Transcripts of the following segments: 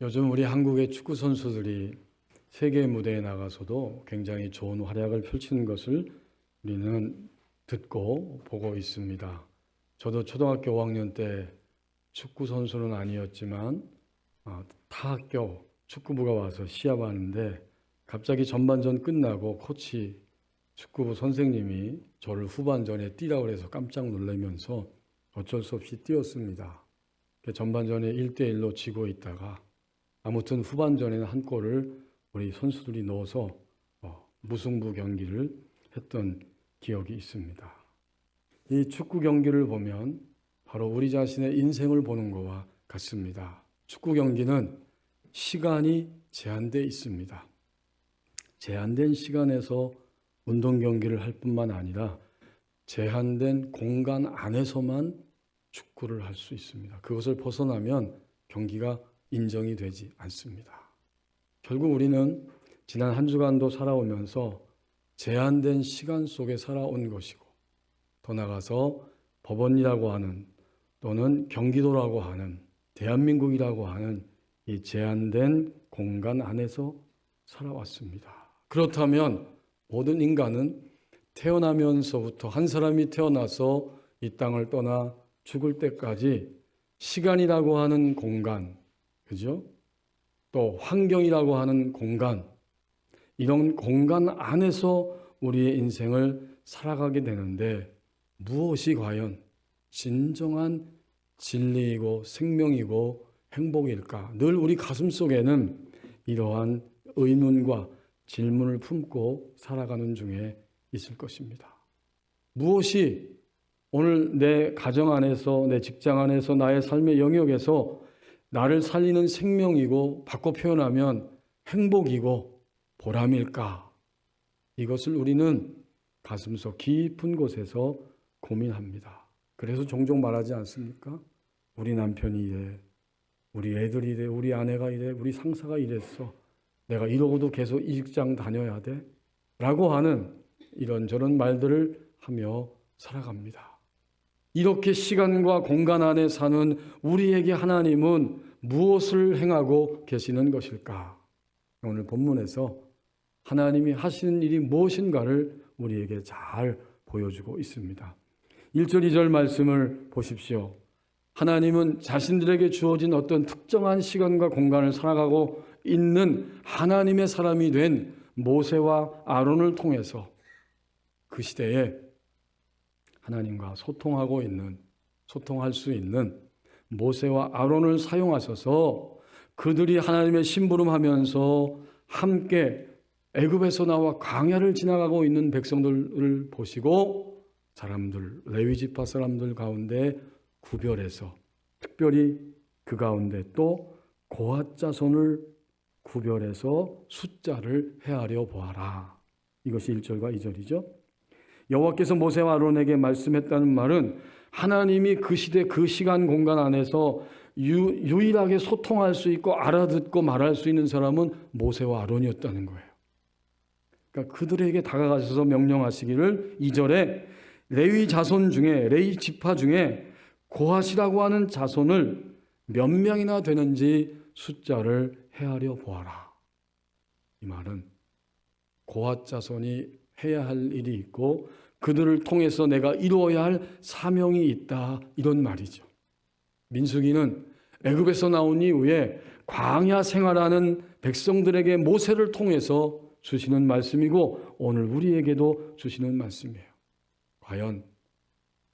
요즘 우리 한국의 축구 선수들이 세계 무대에 나가서도 굉장히 좋은 활약을 펼치는 것을 우리는 듣고 보고 있습니다. 저도 초등학교 5학년 때 축구 선수는 아니었지만 타 학교 축구부가 와서 시합하는데 갑자기 전반전 끝나고 코치 축구부 선생님이 저를 후반전에 뛰라고 해서 깜짝 놀라면서 어쩔 수 없이 뛰었습니다. 전반전에 1대1로 지고 있다가 아무튼 후반전에는 한 골을 우리 선수들이 넣어서 무승부 경기를 했던 기억이 있습니다. 이 축구 경기를 보면 바로 우리 자신의 인생을 보는 것과 같습니다. 축구 경기는 시간이 제한되어 있습니다. 제한된 시간에서 운동 경기를 할 뿐만 아니라 제한된 공간 안에서만 축구를 할 수 있습니다. 그것을 벗어나면 경기가 인정이 되지 않습니다. 결국 우리는 지난 한 주간도 살아오면서 제한된 시간 속에 살아온 것이고, 더 나아가서 법원이라고 하는 또는 경기도라고 하는 대한민국이라고 하는 이 제한된 공간 안에서 살아왔습니다. 그렇다면 모든 인간은 태어나면서부터 한 사람이 태어나서 이 땅을 떠나 죽을 때까지 시간이라고 하는 공간, 그죠? 또 환경이라고 하는 공간, 이런 공간 안에서 우리의 인생을 살아가게 되는데 무엇이 과연 진정한 진리이고 생명이고 행복일까? 늘 우리 가슴 속에는 이러한 의문과 질문을 품고 살아가는 중에 있을 것입니다. 무엇이 오늘 내 가정 안에서, 내 직장 안에서, 나의 삶의 영역에서 나를 살리는 생명이고 바꿔 표현하면 행복이고 보람일까? 이것을 우리는 가슴속 깊은 곳에서 고민합니다. 그래서 종종 말하지 않습니까? 우리 남편이 이래, 우리 애들이 이래, 우리 아내가 이래, 우리 상사가 이랬어. 내가 이러고도 계속 이 직장 다녀야 돼? 라고 하는 이런저런 말들을 하며 살아갑니다. 이렇게 시간과 공간 안에 사는 우리에게 하나님은 무엇을 행하고 계시는 것일까? 오늘 본문에서 하나님이 하시는 일이 무엇인가를 우리에게 잘 보여주고 있습니다. 1절, 2절 말씀을 보십시오. 하나님은 자신들에게 주어진 어떤 특정한 시간과 공간을 살아가고 있는 하나님의 사람이 된 모세와 아론을 통해서 그 시대에 하나님과 소통할 수 있는 모세와 아론을 사용하셔서 그들이 하나님의 심부름하면서 함께 애굽에서 나와 광야를 지나가고 있는 백성들을 보시고 레위 지파 사람들 가운데 구별해서 특별히 그 가운데 또 고핫 자손을 구별해서 숫자를 헤아려 보아라. 이것이 1절과 2절이죠. 여호와께서 모세와 아론에게 말씀했다는 말은 하나님이 그 시대 그 시간 공간 안에서 유일하게 소통할 수 있고 알아듣고 말할 수 있는 사람은 모세와 아론이었다는 거예요. 그러니까 그들에게 다가가셔서 명령하시기를 2절에 레위 자손 중에 레위 지파 중에 고핫이라고 하는 자손을 몇 명이나 되는지 숫자를 헤아려 보아라. 이 말은 고핫 자손이 해야 할 일이 있고 그들을 통해서 내가 이루어야 할 사명이 있다, 이런 말이죠. 민수기는 애굽에서 나온 이후에 광야 생활하는 백성들에게 모세를 통해서 주시는 말씀이고 오늘 우리에게도 주시는 말씀이에요. 과연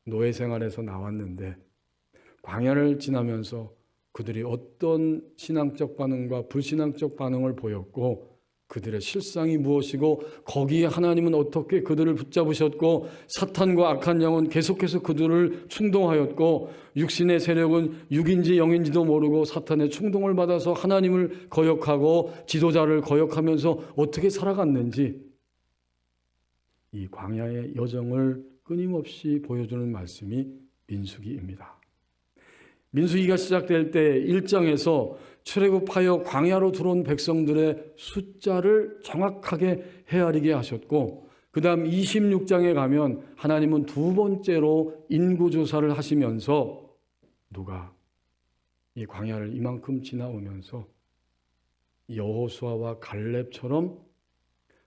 노예 생활에서 나왔는데 광야를 지나면서 그들이 어떤 신앙적 반응과 불신앙적 반응을 보였고 그들의 실상이 무엇이고 거기에 하나님은 어떻게 그들을 붙잡으셨고 사탄과 악한 영은 계속해서 그들을 충동하였고 육신의 세력은 육인지 영인지도 모르고 사탄의 충동을 받아서 하나님을 거역하고 지도자를 거역하면서 어떻게 살아갔는지 이 광야의 여정을 끊임없이 보여주는 말씀이 민수기입니다. 민수기가 시작될 때 1장에서 출애굽하여 광야로 들어온 백성들의 숫자를 정확하게 헤아리게 하셨고 그 다음 26장에 가면 하나님은 두 번째로 인구조사를 하시면서 누가 이 광야를 이만큼 지나오면서 여호수아와 갈렙처럼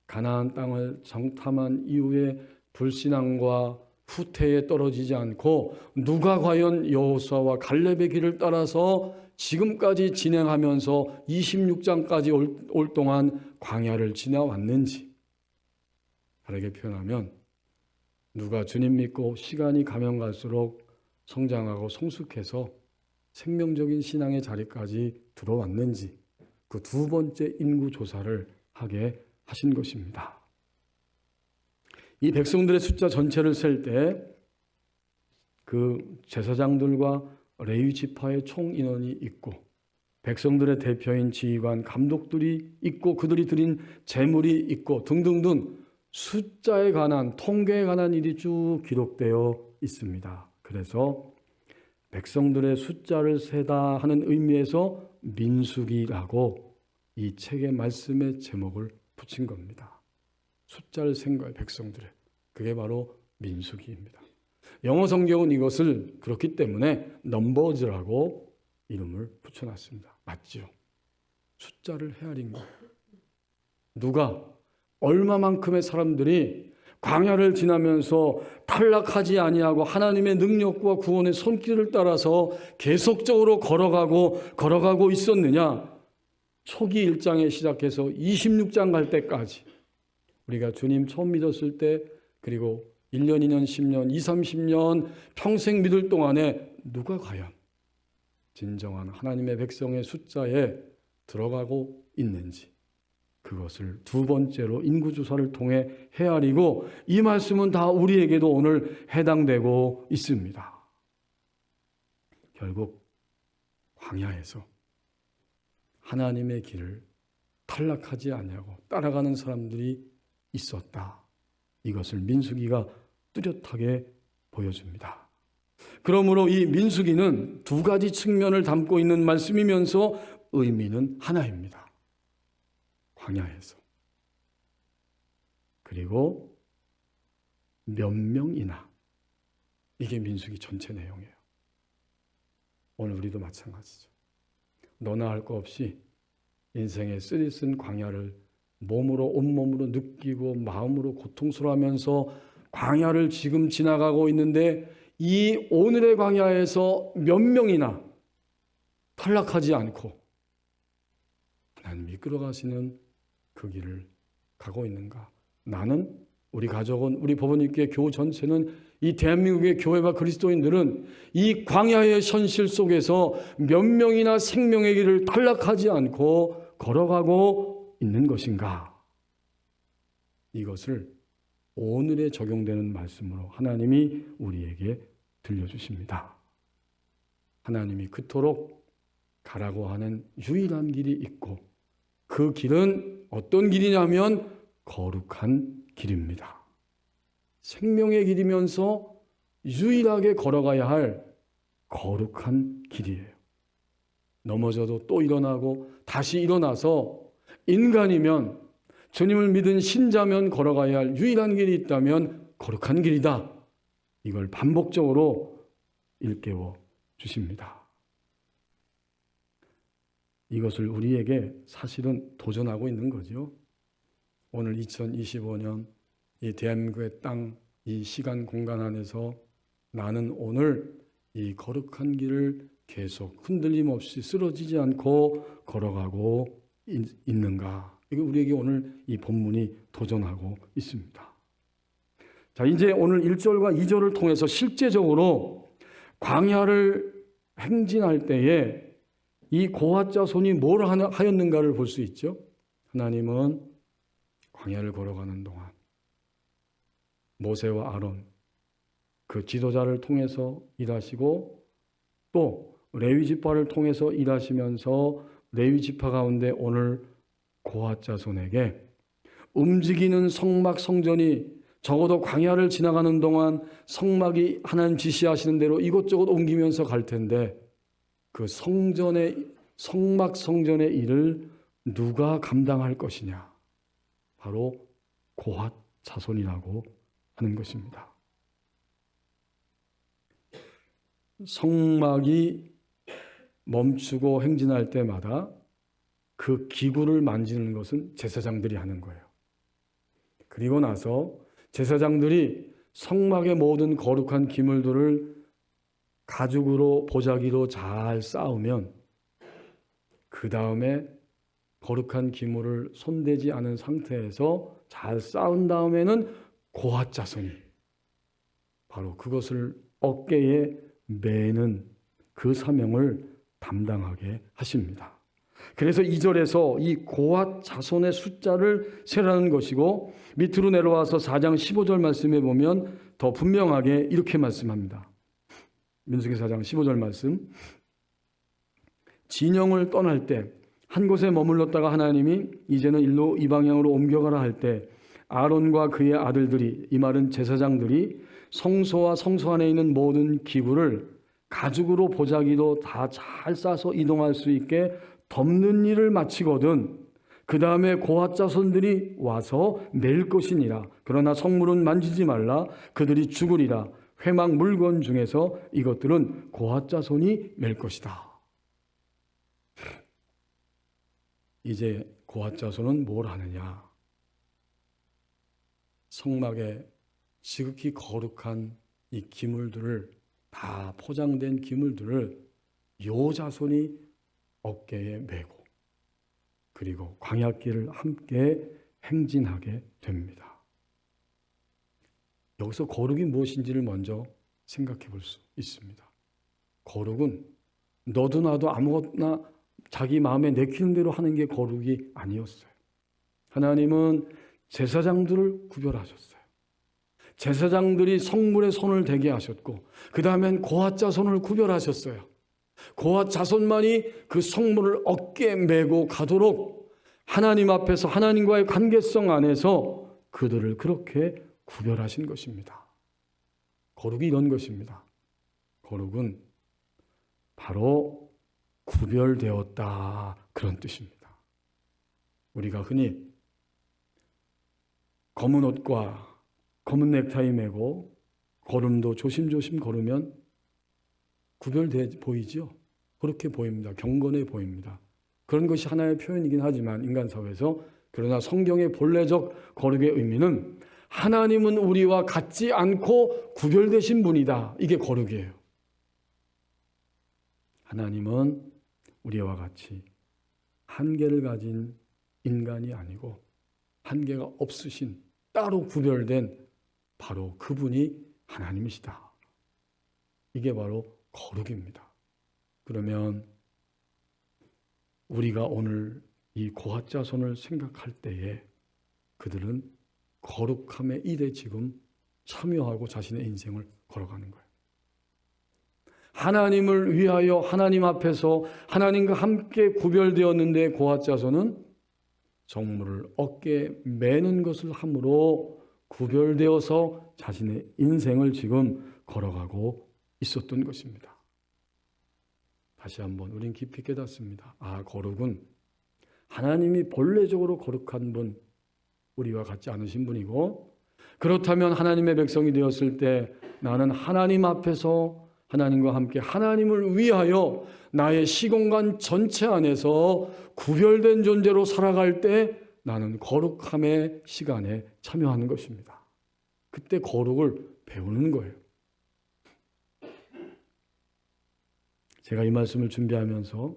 가나안 땅을 정탐한 이후에 불신앙과 후퇴에 떨어지지 않고 누가 과연 여호수아와 갈렙의 길을 따라서 지금까지 진행하면서 26장까지 올 동안 광야를 지나왔는지, 다르게 표현하면 누가 주님 믿고 시간이 가면 갈수록 성장하고 성숙해서 생명적인 신앙의 자리까지 들어왔는지, 그 두 번째 인구 조사를 하게 하신 것입니다. 이 백성들의 숫자 전체를 셀 때 그 제사장들과 레위 지파의 총 인원이 있고 백성들의 대표인 지휘관, 감독들이 있고 그들이 드린 재물이 있고 등등등 숫자에 관한, 통계에 관한 일이 쭉 기록되어 있습니다. 그래서 백성들의 숫자를 세다 하는 의미에서 민수기라고 이 책의 말씀의 제목을 붙인 겁니다. 숫자를 센 거예요, 백성들의. 그게 바로 민수기입니다. 영어 성경은 이것을 그렇기 때문에 넘버즈라고 이름을 붙여놨습니다. 맞죠? 숫자를 헤아린 거예요. 누가, 얼마만큼의 사람들이 광야를 지나면서 탈락하지 아니하고 하나님의 능력과 구원의 손길을 따라서 계속적으로 걸어가고 있었느냐? 초기 1장에 시작해서 26장 갈 때까지, 우리가 주님 처음 믿었을 때, 그리고 1년, 2년, 10년, 20, 30년 평생 믿을 동안에 누가 과연 진정한 하나님의 백성의 숫자에 들어가고 있는지, 그것을 두 번째로 인구조사를 통해 헤아리고, 이 말씀은 다 우리에게도 오늘 해당되고 있습니다. 결국 광야에서 하나님의 길을 탈락하지 아니하고 따라가는 사람들이 있었다. 이것을 민수기가 뚜렷하게 보여줍니다. 그러므로 이 민수기는 두 가지 측면을 담고 있는 말씀이면서 의미는 하나입니다. 광야에서. 그리고 몇 명이나, 이게 민수기 전체 내용이에요. 오늘 우리도 마찬가지죠. 너나 할 거 없이 인생의 쓰리쓴 광야를 몸으로, 온몸으로 느끼고 마음으로 고통스러워하면서 광야를 지금 지나가고 있는데, 이 오늘의 광야에서 몇 명이나 탈락하지 않고 하나님 이끌어가시는 그 길을 가고 있는가? 나는, 우리 가족은, 우리 법원님께 교우 전체는, 이 대한민국의 교회와 그리스도인들은 이 광야의 현실 속에서 몇 명이나 생명의 길을 탈락하지 않고 걸어가고 있는 것인가? 이것을 오늘에 적용되는 말씀으로 하나님이 우리에게 들려주십니다. 하나님이 그토록 가라고 하는 유일한 길이 있고, 그 길은 어떤 길이냐면 거룩한 길입니다. 생명의 길이면서 유일하게 걸어가야 할 거룩한 길이에요. 넘어져도 또 일어나고 다시 일어나서, 인간이면, 주님을 믿은 신자면 걸어가야 할 유일한 길이 있다면 거룩한 길이다. 이걸 반복적으로 일깨워 주십니다. 이것을 우리에게 사실은 도전하고 있는 거죠. 오늘 2025년 이 대한민국의 땅, 이 시간 공간 안에서 나는 오늘 이 거룩한 길을 계속 흔들림 없이 쓰러지지 않고 걸어가고 있는가? 이게 우리에게 오늘 이 본문이 도전하고 있습니다. 자, 이제 오늘 1절과 2절을 통해서 실제적으로 광야를 행진할 때에 이 고핫 자손이 뭘 하였는가를 볼 수 있죠. 하나님은 광야를 걸어가는 동안 모세와 아론, 그 지도자를 통해서 일하시고, 또 레위 지파를 통해서 일하시면서 레위 지파 가운데 오늘 고핫 자손에게 움직이는 성막 성전이, 적어도 광야를 지나가는 동안 성막이 하나님 지시하시는 대로 이곳저곳 옮기면서 갈 텐데, 그 성막 성전의 일을 누가 감당할 것이냐? 바로 고핫 자손이라고 하는 것입니다. 성막이 멈추고 행진할 때마다 그 기구를 만지는 것은 제사장들이 하는 거예요. 그리고 나서 제사장들이 성막의 모든 거룩한 기물들을 가죽으로 보자기로 잘 쌓으면 그 다음에 거룩한 기물을 손대지 않은 상태에서 잘 쌓은 다음에는 고핫 자손이 바로 그것을 어깨에 매는 그 사명을 담당하게 하십니다. 그래서 2절에서 이 고핫 자손의 숫자를 세라는 것이고, 밑으로 내려와서 4장 15절 말씀에 보면 더 분명하게 이렇게 말씀합니다. 민수기 4장 15절 말씀. 진영을 떠날 때 한 곳에 머물렀다가 하나님이 이제는 일로 이 방향으로 옮겨가라 할 때 아론과 그의 아들들이, 이 말은 제사장들이 성소와 성소 안에 있는 모든 기구를 가죽으로 보자기도 다 잘 싸서 이동할 수 있게 덮는 일을 마치거든 그 다음에 고핫 자손들이 와서 낼 것이니라. 그러나 성물은 만지지 말라. 그들이 죽으리라. 회막 물건 중에서 이것들은 고핫 자손이 낼 것이다. 이제 고핫 자손은 뭘 하느냐? 성막에 지극히 거룩한 이 기물들을, 다 포장된 기물들을 요 자손이 어깨에 메고 그리고 광야길을 함께 행진하게 됩니다. 여기서 거룩이 무엇인지를 먼저 생각해 볼 수 있습니다. 거룩은 너도 나도 아무거나 자기 마음에 내키는 대로 하는 게 거룩이 아니었어요. 하나님은 제사장들을 구별하셨어요. 제사장들이 성물에 손을 대게 하셨고, 그 다음엔 고핫 자손을 구별하셨어요. 고핫 자손만이 그 성물을 어깨에 메고 가도록 하나님 앞에서 하나님과의 관계성 안에서 그들을 그렇게 구별하신 것입니다. 거룩이 이런 것입니다. 거룩은 바로 구별되었다, 그런 뜻입니다. 우리가 흔히 검은 옷과 검은 넥타이 매고 걸음도 조심조심 걸으면 구별돼 보이죠? 그렇게 보입니다. 경건해 보입니다. 그런 것이 하나의 표현이긴 하지만 인간 사회에서, 그러나 성경의 본래적 거룩의 의미는 하나님은 우리와 같지 않고 구별되신 분이다. 이게 거룩이에요. 하나님은 우리와 같이 한계를 가진 인간이 아니고 한계가 없으신 따로 구별된 바로 그분이 하나님이시다. 이게 바로 거룩입니다. 그러면 우리가 오늘 이 고핫 자손을 생각할 때에 그들은 거룩함의 일에 지금 참여하고 자신의 인생을 걸어가는 거예요. 하나님을 위하여 하나님 앞에서 하나님과 함께 구별되었는데 고핫 자손은 성물을 어깨에 매는 것을 함으로 구별되어서 자신의 인생을 지금 걸어가고 있었던 것입니다. 다시 한번 우린 깊이 깨닫습니다. 거룩은 하나님이 본래적으로 거룩한 분, 우리와 같지 않으신 분이고, 그렇다면 하나님의 백성이 되었을 때 나는 하나님 앞에서 하나님과 함께 하나님을 위하여 나의 시공간 전체 안에서 구별된 존재로 살아갈 때 나는 거룩함의 시간에 참여하는 것입니다. 그때 거룩을 배우는 거예요. 제가 이 말씀을 준비하면서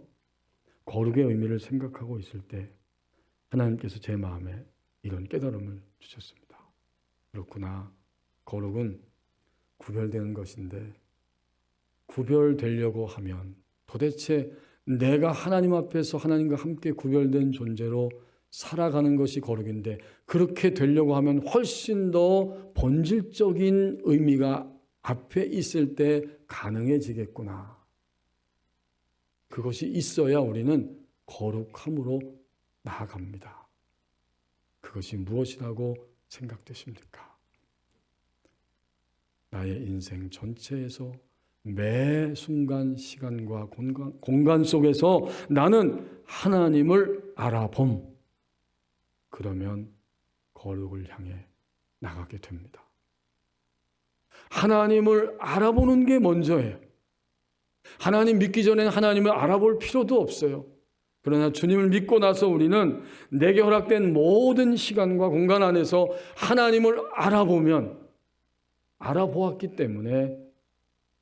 거룩의 의미를 생각하고 있을 때 하나님께서 제 마음에 이런 깨달음을 주셨습니다. 그렇구나. 거룩은 구별되는 것인데, 구별되려고 하면 도대체 내가 하나님 앞에서 하나님과 함께 구별된 존재로 살아가는 것이 거룩인데, 그렇게 되려고 하면 훨씬 더 본질적인 의미가 앞에 있을 때 가능해지겠구나. 그것이 있어야 우리는 거룩함으로 나아갑니다. 그것이 무엇이라고 생각되십니까? 나의 인생 전체에서 매 순간 시간과 공간 속에서 나는 하나님을 알아봄. 그러면 거룩을 향해 나가게 됩니다. 하나님을 알아보는 게 먼저예요. 하나님 믿기 전에는 하나님을 알아볼 필요도 없어요. 그러나 주님을 믿고 나서 우리는 내게 허락된 모든 시간과 공간 안에서 하나님을 알아보았기 때문에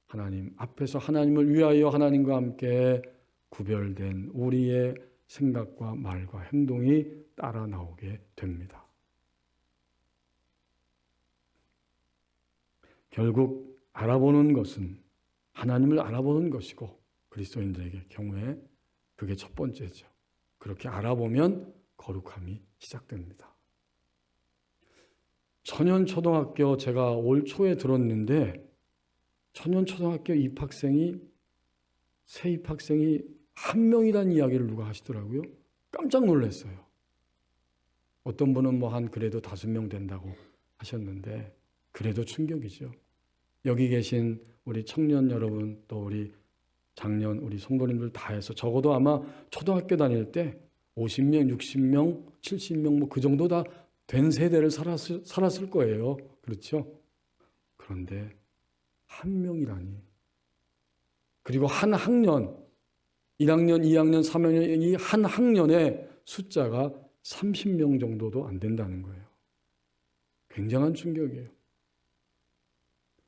하나님 앞에서 하나님을 위하여 하나님과 함께 구별된 우리의 생각과 말과 행동이 따라 나오게 됩니다. 결국 알아보는 것은 하나님을 알아보는 것이고 그리스도인들에게 경우에 그게 첫 번째죠. 그렇게 알아보면 거룩함이 시작됩니다. 천연초등학교 제가 올 초에 들었는데 천연초등학교 새 입학생이 1명이라는 이야기를 누가 하시더라고요. 깜짝 놀랐어요. 어떤 분은 그래도 5명 된다고 하셨는데 그래도 충격이죠. 여기 계신 우리 청년 여러분 또 우리 작년 우리 성도님들 다 해서 적어도 아마 초등학교 다닐 때 50명, 60명, 70명 그 정도 다 된 세대를 살았을 거예요. 그렇죠? 그런데 1명이라니. 그리고 한 학년 1학년, 2학년, 3학년 이 한 학년의 숫자가 30명 정도도 안 된다는 거예요. 굉장한 충격이에요.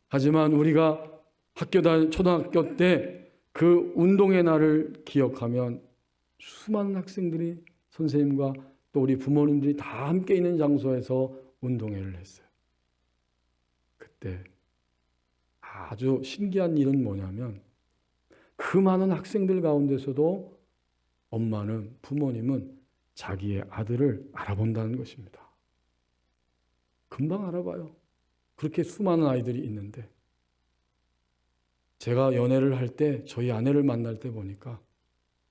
하지만 우리가 초등학교 때 그 운동의 날을 기억하면 수많은 학생들이 선생님과 또 우리 부모님들이 다 함께 있는 장소에서 운동회를 했어요. 그때 아주 신기한 일은 뭐냐면 그 많은 학생들 가운데서도 부모님은 자기의 아들을 알아본다는 것입니다. 금방 알아봐요. 그렇게 수많은 아이들이 있는데 제가 연애를 할 때 저희 아내를 만날 때 보니까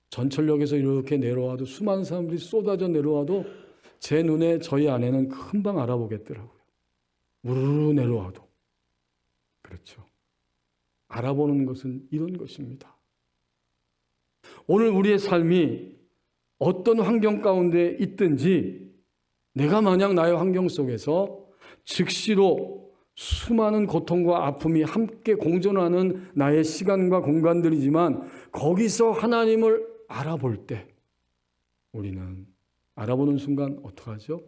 전철역에서 이렇게 내려와도 수많은 사람들이 쏟아져 내려와도 제 눈에 저희 아내는 금방 알아보겠더라고요. 우르르 내려와도. 그렇죠. 알아보는 것은 이런 것입니다. 오늘 우리의 삶이 어떤 환경 가운데 있든지 내가 만약 나의 환경 속에서 즉시로 수많은 고통과 아픔이 함께 공존하는 나의 시간과 공간들이지만 거기서 하나님을 알아볼 때 우리는 알아보는 순간 어떡하죠?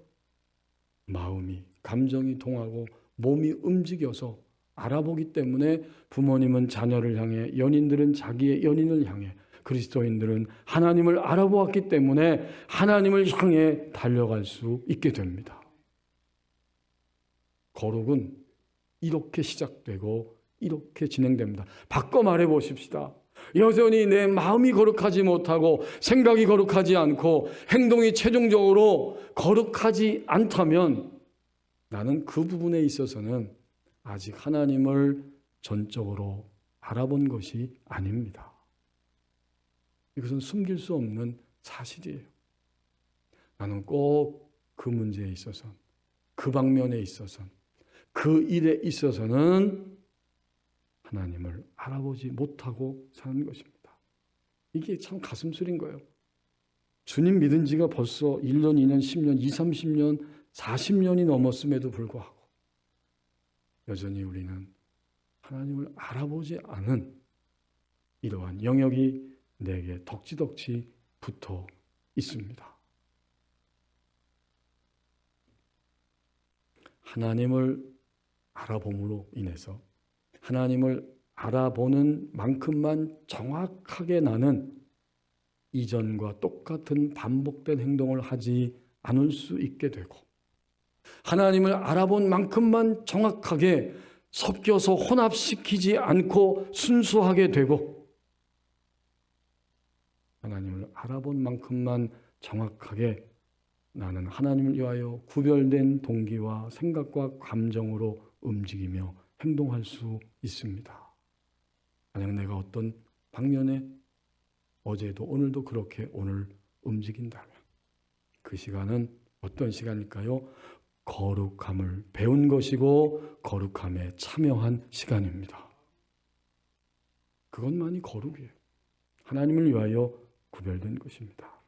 마음이, 감정이 통하고 몸이 움직여서 알아보기 때문에 부모님은 자녀를 향해, 연인들은 자기의 연인을 향해, 그리스도인들은 하나님을 알아보았기 때문에 하나님을 향해 달려갈 수 있게 됩니다. 거룩은 이렇게 시작되고 이렇게 진행됩니다. 바꿔 말해 보십시다. 여전히 내 마음이 거룩하지 못하고 생각이 거룩하지 않고 행동이 최종적으로 거룩하지 않다면 나는 그 부분에 있어서는 아직 하나님을 전적으로 알아본 것이 아닙니다. 이것은 숨길 수 없는 사실이에요. 나는 꼭 그 문제에 있어서, 그 방면에 있어서, 그 일에 있어서는 하나님을 알아보지 못하고 사는 것입니다. 이게 참 가슴 쓰린 거예요. 주님 믿은 지가 벌써 1년, 2년, 10년, 20, 30년, 40년이 넘었음에도 불구하고 여전히 우리는 하나님을 알아보지 않은 이러한 영역이 내게 덕지덕지 붙어 있습니다. 하나님을 알아봄으로 인해서 하나님을 알아보는 만큼만 정확하게 나는 이전과 똑같은 반복된 행동을 하지 않을 수 있게 되고 하나님을 알아본 만큼만 정확하게 섞여서 혼합시키지 않고 순수하게 되고 하나님을 알아본 만큼만 정확하게 나는 하나님을 위하여 구별된 동기와 생각과 감정으로 움직이며 행동할 수 있습니다. 만약 내가 어떤 방면에 어제도 오늘도 그렇게 오늘 움직인다면 그 시간은 어떤 시간일까요? 거룩함을 배운 것이고 거룩함에 참여한 시간입니다. 그것만이 거룩이에요. 하나님을 위하여 구별된 것입니다.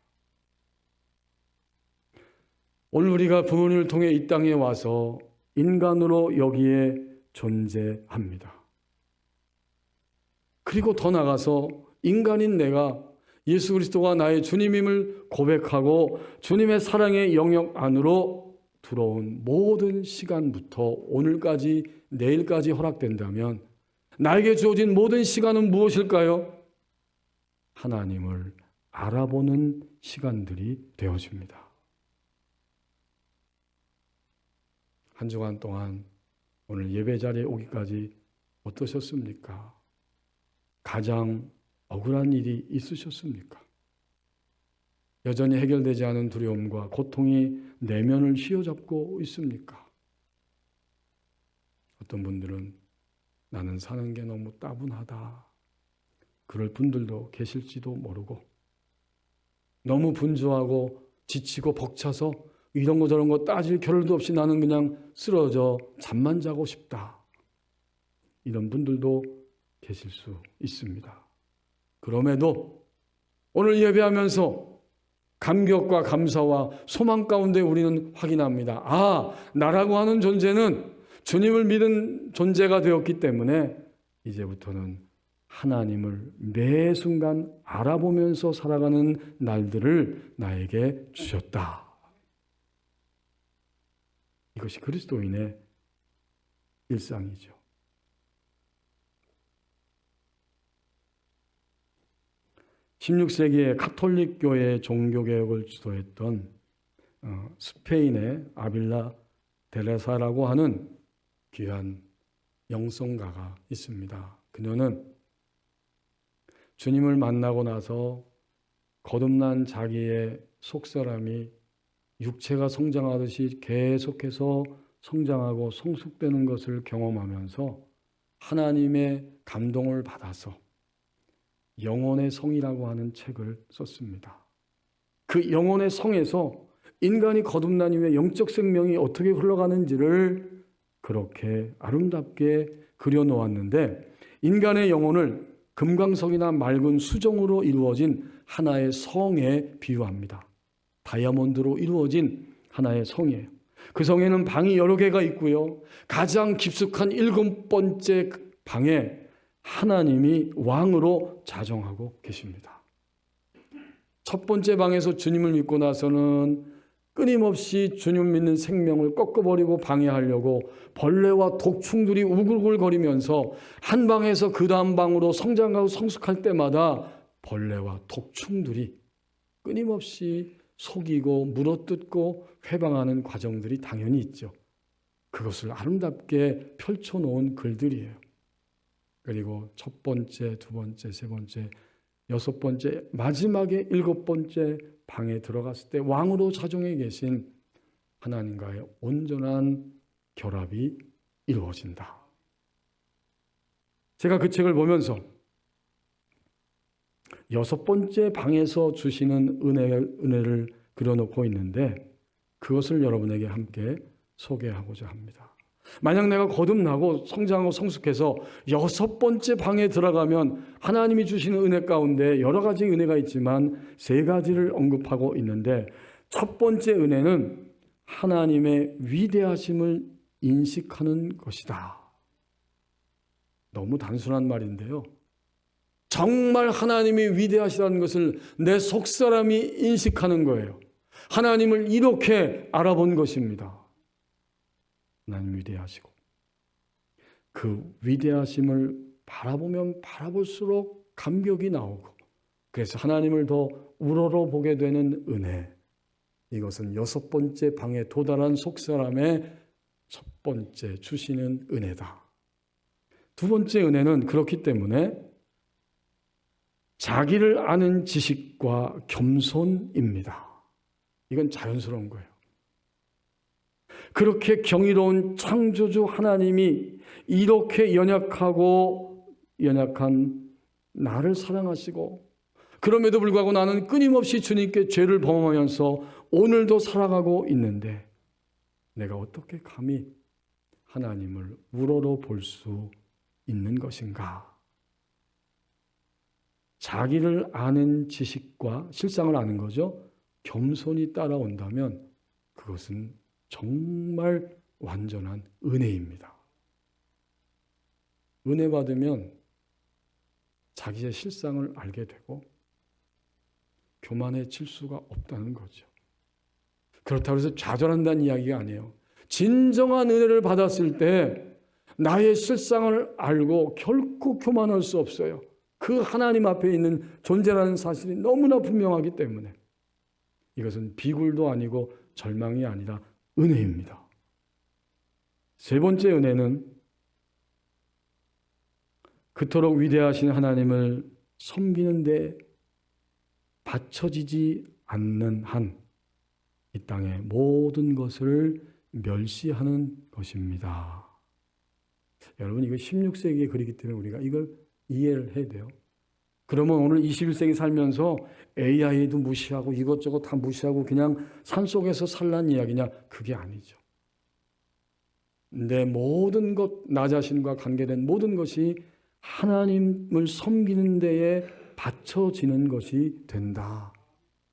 오늘 우리가 부모님을 통해 이 땅에 와서 인간으로 여기에 존재합니다. 그리고 더 나아가서 인간인 내가 예수 그리스도가 나의 주님임을 고백하고 주님의 사랑의 영역 안으로 들어온 모든 시간부터 오늘까지 내일까지 허락된다면 나에게 주어진 모든 시간은 무엇일까요? 하나님을 알아보는 시간들이 되어집니다. 한 주간 동안 오늘 예배 자리에 오기까지 어떠셨습니까? 가장 억울한 일이 있으셨습니까? 여전히 해결되지 않은 두려움과 고통이 내면을 휘어잡고 있습니까? 어떤 분들은 나는 사는 게 너무 따분하다. 그럴 분들도 계실지도 모르고 너무 분주하고 지치고 벅차서 이런 거 저런 거 따질 겨를도 없이 나는 그냥 쓰러져 잠만 자고 싶다. 이런 분들도 계실 수 있습니다. 그럼에도 오늘 예배하면서 감격과 감사와 소망 가운데 우리는 확인합니다. 아, 나라고 하는 존재는 주님을 믿은 존재가 되었기 때문에 이제부터는 하나님을 매 순간 알아보면서 살아가는 날들을 나에게 주셨다. 이것이 그리스도인의 일상이죠. 16세기에 가톨릭 교회의 종교개혁을 주도했던 스페인의 아빌라 데레사라고 하는 귀한 영성가가 있습니다. 그녀는 주님을 만나고 나서 거듭난 자기의 속사람이 육체가 성장하듯이 계속해서 성장하고 성숙되는 것을 경험하면서 하나님의 감동을 받아서 영혼의 성이라고 하는 책을 썼습니다. 그 영혼의 성에서 인간이 거듭난 이후에 영적 생명이 어떻게 흘러가는지를 그렇게 아름답게 그려놓았는데 인간의 영혼을 금강석이나 맑은 수정으로 이루어진 하나의 성에 비유합니다. 다이아몬드로 이루어진 하나의 성이에요. 그 성에는 방이 여러 개가 있고요. 가장 깊숙한 7번째 방에 하나님이 왕으로 자정하고 계십니다. 첫 번째 방에서 주님을 믿고 나서는 끊임없이 주님 믿는 생명을 꺾어버리고 방해하려고 벌레와 독충들이 우글우글거리면서 한 방에서 그 다음 방으로 성장하고 성숙할 때마다 벌레와 독충들이 끊임없이 속이고 물어뜯고 회방하는 과정들이 당연히 있죠. 그것을 아름답게 펼쳐놓은 글들이에요. 그리고 첫 번째, 두 번째, 세 번째, 여섯 번째, 마지막에 7번째 방에 들어갔을 때 왕으로 자정해 계신 하나님과의 온전한 결합이 이루어진다. 제가 그 책을 보면서 6번째 방에서 주시는 은혜를 그려놓고 있는데 그것을 여러분에게 함께 소개하고자 합니다. 만약 내가 거듭나고 성장하고 성숙해서 6번째 방에 들어가면 하나님이 주시는 은혜 가운데 여러 가지 은혜가 있지만 3가지를 언급하고 있는데 첫 번째 은혜는 하나님의 위대하심을 인식하는 것이다. 너무 단순한 말인데요. 정말 하나님이 위대하시다는 것을 내 속사람이 인식하는 거예요. 하나님을 이렇게 알아본 것입니다. 하나님 위대하시고 그 위대하심을 바라보면 바라볼수록 감격이 나오고 그래서 하나님을 더 우러러보게 되는 은혜. 이것은 6번째 방에 도달한 속사람의 첫 번째 주시는 은혜다. 두 번째 은혜는 그렇기 때문에 자기를 아는 지식과 겸손입니다. 이건 자연스러운 거예요. 그렇게 경이로운 창조주 하나님이 이렇게 연약한 나를 사랑하시고 그럼에도 불구하고 나는 끊임없이 주님께 죄를 범하면서 오늘도 살아가고 있는데 내가 어떻게 감히 하나님을 우러러 볼 수 있는 것인가? 자기를 아는 지식과 실상을 아는 거죠. 겸손이 따라온다면 그것은 정말 완전한 은혜입니다. 은혜 받으면 자기의 실상을 알게 되고 교만해질 수가 없다는 거죠. 그렇다고 해서 좌절한다는 이야기가 아니에요. 진정한 은혜를 받았을 때 나의 실상을 알고 결코 교만할 수 없어요. 그 하나님 앞에 있는 존재라는 사실이 너무나 분명하기 때문에 이것은 비굴도 아니고 절망이 아니라 은혜입니다. 세 번째 은혜는 그토록 위대하신 하나님을 섬기는 데 받쳐지지 않는 한 이 땅의 모든 것을 멸시하는 것입니다. 여러분, 이거 16세기의 글이기 때문에 우리가 이걸 이해를 해야 돼요. 그러면 오늘 21세기 살면서 AI도 무시하고 이것저것 다 무시하고 그냥 산속에서 살란 이야기냐? 그게 아니죠. 내 모든 것, 나 자신과 관계된 모든 것이 하나님을 섬기는 데에 받쳐지는 것이 된다.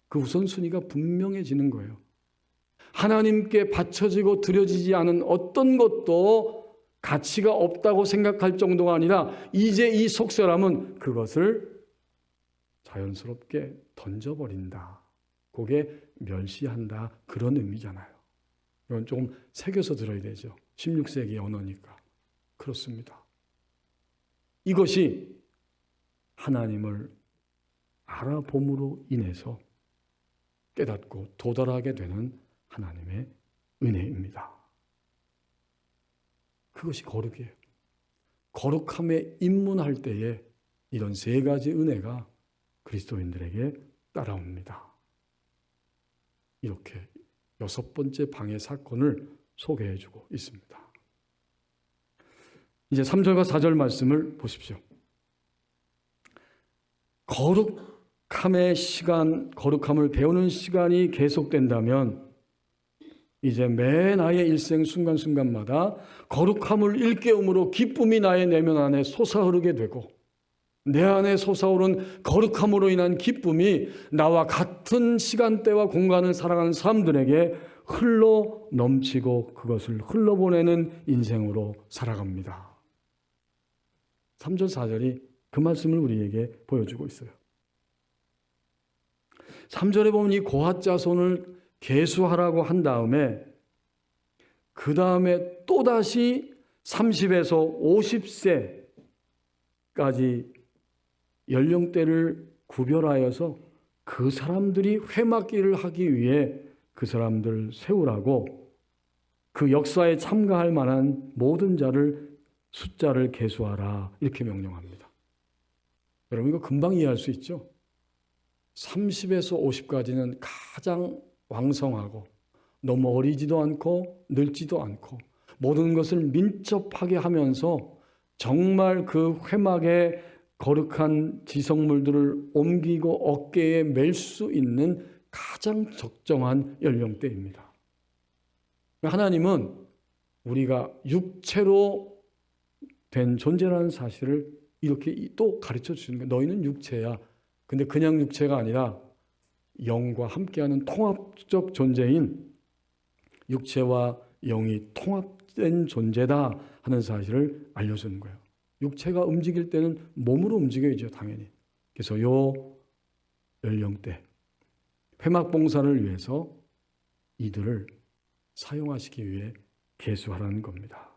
그 우선순위가 분명해지는 거예요. 하나님께 바쳐지고 드려지지 않은 어떤 것도 가치가 없다고 생각할 정도가 아니라 이제 이 속사람은 그것을 자연스럽게 던져버린다. 그게 멸시한다. 그런 의미잖아요. 이건 조금 새겨서 들어야 되죠. 16세기 언어니까. 그렇습니다. 이것이 하나님을 알아봄으로 인해서 깨닫고 도달하게 되는 하나님의 은혜입니다. 그것이 거룩이에요. 거룩함에 입문할 때에 이런 세 가지 은혜가 그리스도인들에게 따라옵니다. 이렇게 여섯 번째 방해 사건을 소개해주고 있습니다. 이제 3절과 4절 말씀을 보십시오. 거룩함의 시간, 거룩함을 배우는 시간이 계속된다면 이제 매 나의 일생 순간순간마다 거룩함을 일깨움으로 기쁨이 나의 내면 안에 솟아오르게 되고 내 안에 솟아오른 거룩함으로 인한 기쁨이 나와 같은 시간대와 공간을 살아가는 사람들에게 흘러 넘치고 그것을 흘러보내는 인생으로 살아갑니다. 3절 4절이 그 말씀을 우리에게 보여주고 있어요. 3절에 보면 이 고핫 자손을 계수하라고 한 다음에 그 다음에 또다시 30에서 50세까지 연령대를 구별하여서 그 사람들이 회막기를 하기 위해 그 사람들 세우라고 그 역사에 참가할 만한 모든 자를 숫자를 계수하라 이렇게 명령합니다. 여러분 이거 금방 이해할 수 있죠? 30에서 50까지는 가장 왕성하고 너무 어리지도 않고 늙지도 않고 모든 것을 민첩하게 하면서 정말 그 회막에 거룩한 지성물들을 옮기고 어깨에 맬 수 있는 가장 적정한 연령대입니다. 하나님은 우리가 육체로 된 존재라는 사실을 이렇게 또 가르쳐 주시는 거예요. 너희는 육체야. 근데 그냥 육체가 아니라 영과 함께하는 통합적 존재인 육체와 영이 통합된 존재다 하는 사실을 알려주는 거예요. 육체가 움직일 때는 몸으로 움직여야죠, 당연히. 그래서 요 연령대 회막 봉사를 위해서 이들을 사용하시기 위해 계수하라는 겁니다.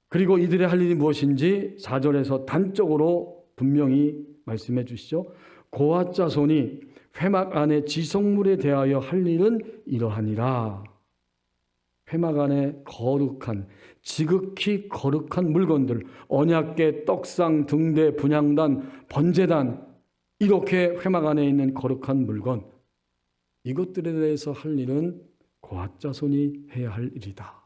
그리고 이들의 할 일이 무엇인지 4절에서 단적으로 분명히 말씀해 주시죠. 고핫 자손이 회막 안에 지성물에 대하여 할 일은 이러하니라. 회막 안에 거룩한 지극히 거룩한 물건들, 언약궤, 떡상, 등대, 분향단, 번제단 이렇게 회막 안에 있는 거룩한 물건 이것들에 대해서 할 일은 고핫 자손이 해야 할 일이다.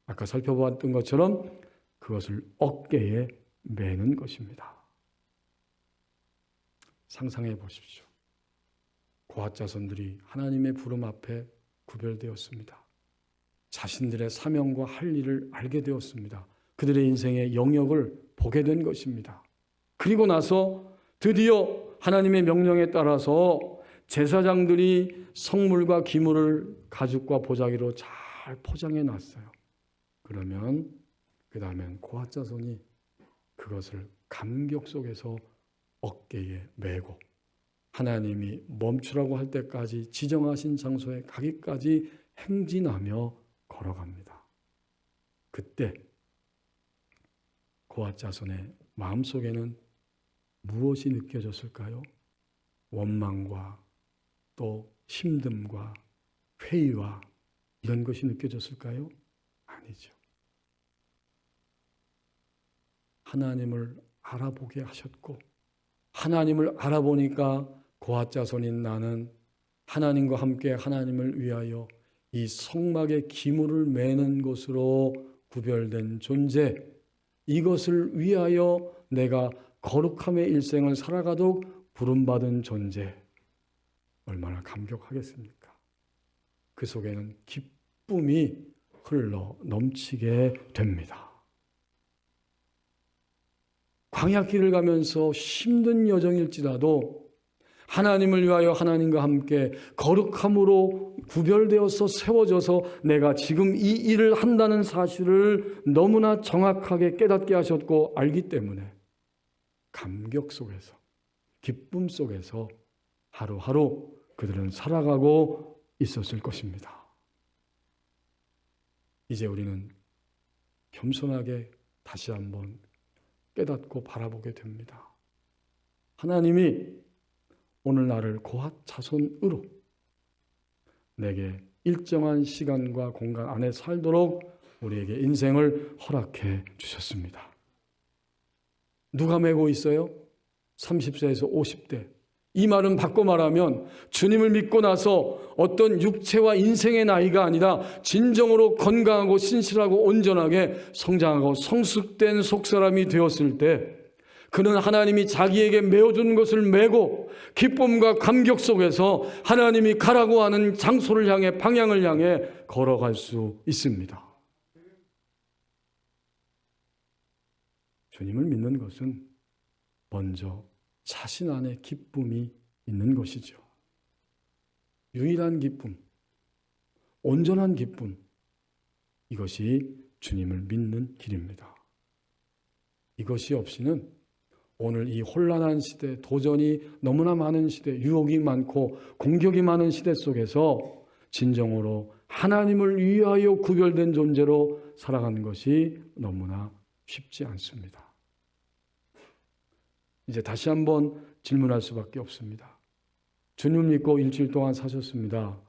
아까 살펴보았던 것처럼 그것을 어깨에 매는 것입니다. 상상해 보십시오. 고핫 자손들이 하나님의 부름 앞에 구별되었습니다. 자신들의 사명과 할 일을 알게 되었습니다. 그들의 인생의 영역을 보게 된 것입니다. 그리고 나서 드디어 하나님의 명령에 따라서 제사장들이 성물과 기물을 가죽과 보자기로 잘 포장해 놨어요. 그러면 그 다음엔 고핫 자손이 그것을 감격 속에서 어깨에 메고 하나님이 멈추라고 할 때까지 지정하신 장소에 가기까지 행진하며 걸어갑니다. 그때 고핫 자손의 마음속에는 무엇이 느껴졌을까요? 원망과 또 힘듦과 회의와 이런 것이 느껴졌을까요? 아니죠. 하나님을 알아보게 하셨고, 하나님을 알아보니까 고핫 자손인 나는 하나님과 함께 하나님을 위하여 이 성막의 기물을 매는 것으로 구별된 존재, 이것을 위하여 내가 거룩함의 일생을 살아가도록 부름받은 존재, 얼마나 감격하겠습니까? 그 속에는 기쁨이 흘러 넘치게 됩니다. 광야길을 가면서 힘든 여정일지라도 하나님을 위하여 하나님과 함께 거룩함으로 구별되어서 세워져서 내가 지금 이 일을 한다는 사실을 너무나 정확하게 깨닫게 하셨고 알기 때문에 감격 속에서, 기쁨 속에서 하루하루 그들은 살아가고 있었을 것입니다. 이제 우리는 겸손하게 다시 한번 깨닫고 바라보게 됩니다. 하나님이 오늘 나를 고핫 자손으로 내게 일정한 시간과 공간 안에 살도록 우리에게 인생을 허락해 주셨습니다. 누가 메고 있어요? 30세에서 50대. 이 말은 바꿔 말하면 주님을 믿고 나서 어떤 육체와 인생의 나이가 아니라 진정으로 건강하고 신실하고 온전하게 성장하고 성숙된 속사람이 되었을 때 그는 하나님이 자기에게 메어준 것을 메고 기쁨과 감격 속에서 하나님이 가라고 하는 장소를 향해, 방향을 향해 걸어갈 수 있습니다. 주님을 믿는 것은 먼저 자신 안에 기쁨이 있는 것이죠. 유일한 기쁨, 온전한 기쁨, 이것이 주님을 믿는 길입니다. 이것이 없이는 오늘 이 혼란한 시대, 도전이 너무나 많은 시대, 유혹이 많고 공격이 많은 시대 속에서 진정으로 하나님을 위하여 구별된 존재로 살아가는 것이 너무나 쉽지 않습니다. 이제 다시 한번 질문할 수밖에 없습니다. 주님 믿고 일주일 동안 사셨습니다.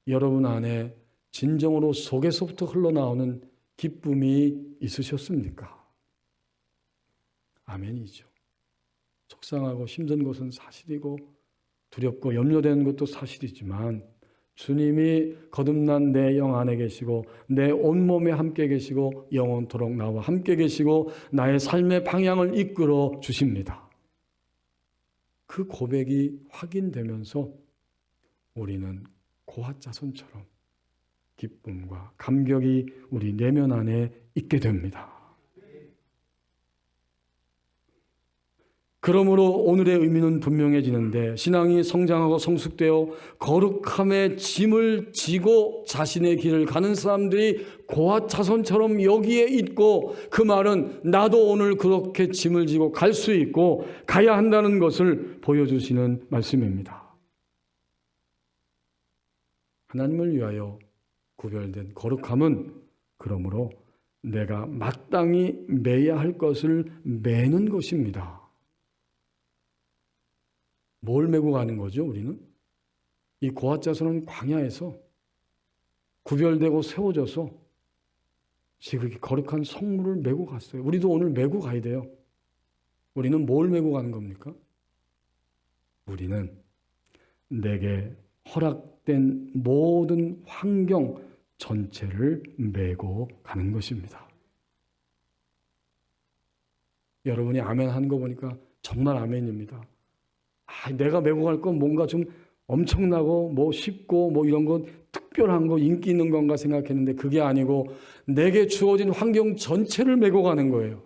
여러분 안에 진정으로 속에서부터 흘러나오는 기쁨이 있으셨습니까? 아멘이죠. 속상하고 힘든 것은 사실이고 두렵고 염려되는 것도 사실이지만 주님이 거듭난 내 영 안에 계시고 내 온몸에 함께 계시고 영원토록 나와 함께 계시고 나의 삶의 방향을 이끌어 주십니다. 그 고백이 확인되면서 우리는 고핫 자손처럼 기쁨과 감격이 우리 내면 안에 있게 됩니다. 그러므로 오늘의 의미는 분명해지는데 신앙이 성장하고 성숙되어 거룩함의 짐을 지고 자신의 길을 가는 사람들이 고핫 자손처럼 여기에 있고 그 말은 나도 오늘 그렇게 짐을 지고 갈 수 있고 가야 한다는 것을 보여주시는 말씀입니다. 하나님을 위하여 구별된 거룩함은 그러므로 내가 마땅히 매야 할 것을 매는 것입니다. 뭘 메고 가는 거죠, 우리는? 이 고핫 자손은 광야에서 구별되고 세워져서 지극히 거룩한 성물을 메고 갔어요. 우리도 오늘 메고 가야 돼요. 우리는 뭘 메고 가는 겁니까? 우리는 내게 허락된 모든 환경 전체를 메고 가는 것입니다. 여러분이 아멘 한 거 보니까 정말 아멘입니다. 내가 메고 갈 건 뭔가 좀 엄청나고 뭐 쉽고 뭐 이런 건 특별한 거 인기 있는 건가 생각했는데 그게 아니고 내게 주어진 환경 전체를 메고 가는 거예요.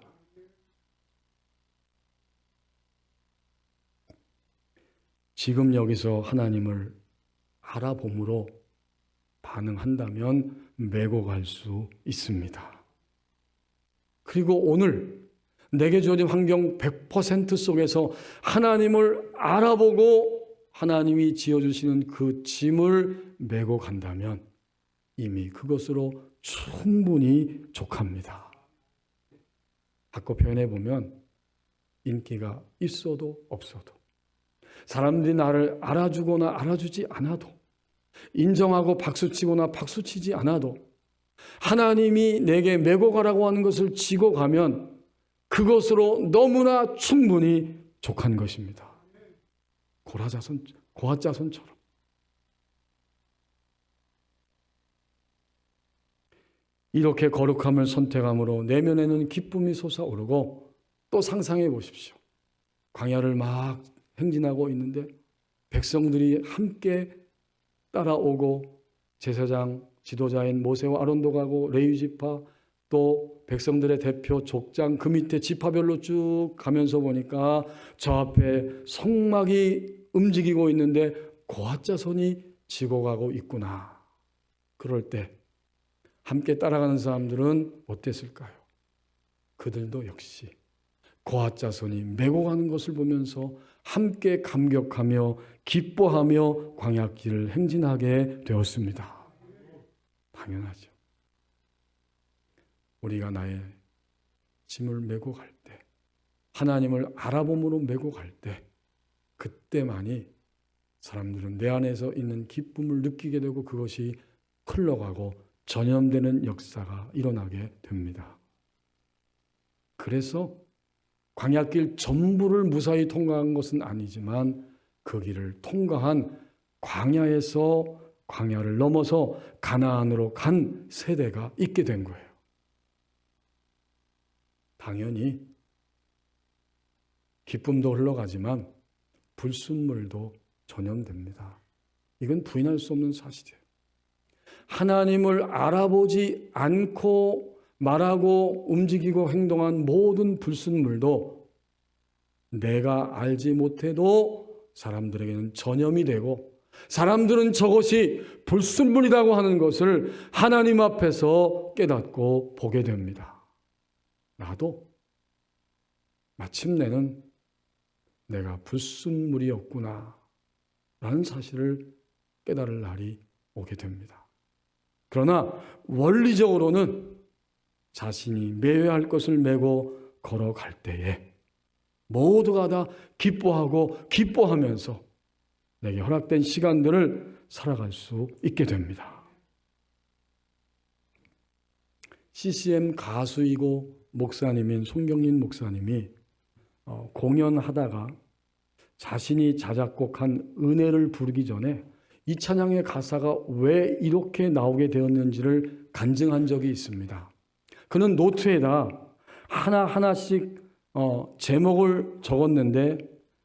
지금 여기서 하나님을 알아봄으로 반응한다면 메고 갈 수 있습니다. 그리고 오늘 내게 주어진 환경 100% 속에서 하나님을 알아보고 하나님이 지어주시는 그 짐을 메고 간다면 이미 그것으로 충분히 족합니다. 바꿔 표현해 보면 인기가 있어도 없어도, 사람들이 나를 알아주거나 알아주지 않아도, 인정하고 박수치거나 박수치지 않아도 하나님이 내게 메고 가라고 하는 것을 지고 가면 그것으로 너무나 충분히 족한 것입니다. 고핫자손처럼. 이렇게 거룩함을 선택함으로 내면에는 기쁨이 솟아오르고, 또 상상해 보십시오. 광야를 막 행진하고 있는데 백성들이 함께 따라오고 제사장 지도자인 모세와 아론도 가고 레위 지파, 또 백성들의 대표 족장 그 밑에 지파별로 쭉 가면서 보니까 저 앞에 성막이 움직이고 있는데 고핫자손이 지고 가고 있구나. 그럴 때 함께 따라가는 사람들은 어땠을까요? 그들도 역시 고핫자손이 메고 가는 것을 보면서 함께 감격하며 기뻐하며 광야길을 행진하게 되었습니다. 당연하죠. 우리가 나의 짐을 메고 갈 때, 하나님을 알아봄으로 메고 갈 때, 그때만이 사람들은 내 안에서 있는 기쁨을 느끼게 되고 그것이 흘러가고 전염되는 역사가 일어나게 됩니다. 그래서 광야길 전부를 무사히 통과한 것은 아니지만 그 길을 통과한 광야에서 광야를 넘어서 가나안으로 간 세대가 있게 된 거예요. 당연히 기쁨도 흘러가지만 불순물도 전염됩니다. 이건 부인할 수 없는 사실이에요. 하나님을 알아보지 않고 말하고 움직이고 행동한 모든 불순물도 내가 알지 못해도 사람들에게는 전염이 되고, 사람들은 저것이 불순물이라고 하는 것을 하나님 앞에서 깨닫고 보게 됩니다. 나도 마침내는 내가 불순물이었구나 라는 사실을 깨달을 날이 오게 됩니다. 그러나 원리적으로는 자신이 메어야 할 것을 메고 걸어갈 때에 모두가 다 기뻐하고 기뻐하면서 내게 허락된 시간들을 살아갈 수 있게 됩니다. CCM 가수이고 목사님인 송경린 목사님이 공연하다가 자신이 자작곡한 은혜를 부르기 전에 이 찬양의 가사가 왜 이렇게 나오게 되었는지를 간증한 적이 있습니다. 그는 노트에다 하나하나씩 제목을 적었는데,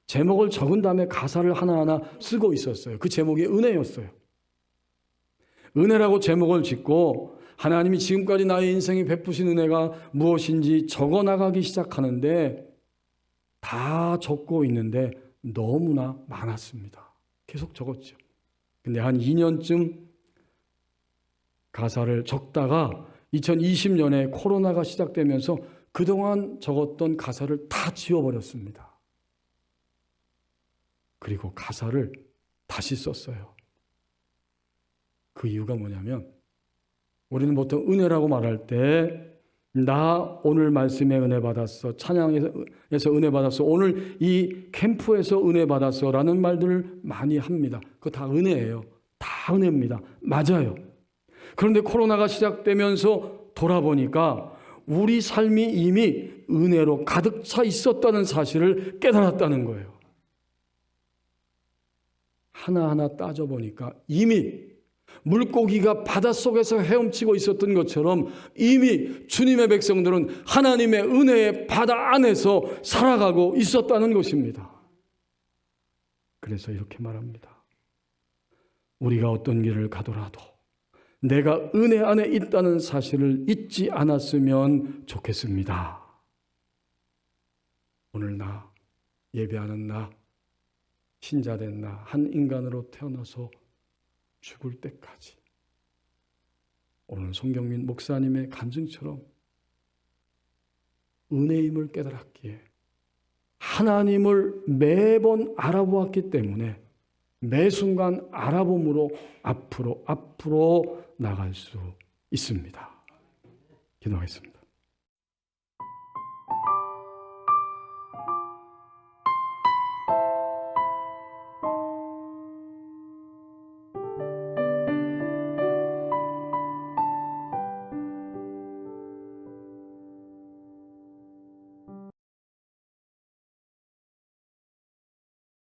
제목을 적은 다음에 가사를 하나하나 쓰고 있었어요. 그 제목이 은혜였어요. 은혜라고 제목을 짓고 하나님이 지금까지 나의 인생에 베푸신 은혜가 무엇인지 적어나가기 시작하는데, 다 적고 있는데 너무나 많았습니다. 계속 적었죠. 근데 한 2년쯤 가사를 적다가 2020년에 코로나가 시작되면서 그동안 적었던 가사를 다 지워버렸습니다. 그리고 가사를 다시 썼어요. 그 이유가 뭐냐면, 우리는 보통 은혜라고 말할 때 나 오늘 말씀에 은혜 받았어, 찬양에서 은혜 받았어, 오늘 이 캠프에서 은혜 받았어 라는 말들을 많이 합니다. 그거 다 은혜예요. 다 은혜입니다. 맞아요. 그런데 코로나가 시작되면서 돌아보니까 우리 삶이 이미 은혜로 가득 차 있었다는 사실을 깨달았다는 거예요. 하나하나 따져보니까 이미 물고기가 바닷속에서 헤엄치고 있었던 것처럼 이미 주님의 백성들은 하나님의 은혜의 바다 안에서 살아가고 있었다는 것입니다. 그래서 이렇게 말합니다. 우리가 어떤 길을 가더라도 내가 은혜 안에 있다는 사실을 잊지 않았으면 좋겠습니다. 오늘 나, 예배하는 나, 신자된 나, 한 인간으로 태어나서 죽을 때까지 오늘 송경민 목사님의 간증처럼 은혜임을 깨달았기에, 하나님을 매번 알아보았기 때문에 매 순간 알아봄으로 앞으로 나갈 수 있습니다. 기도하겠습니다.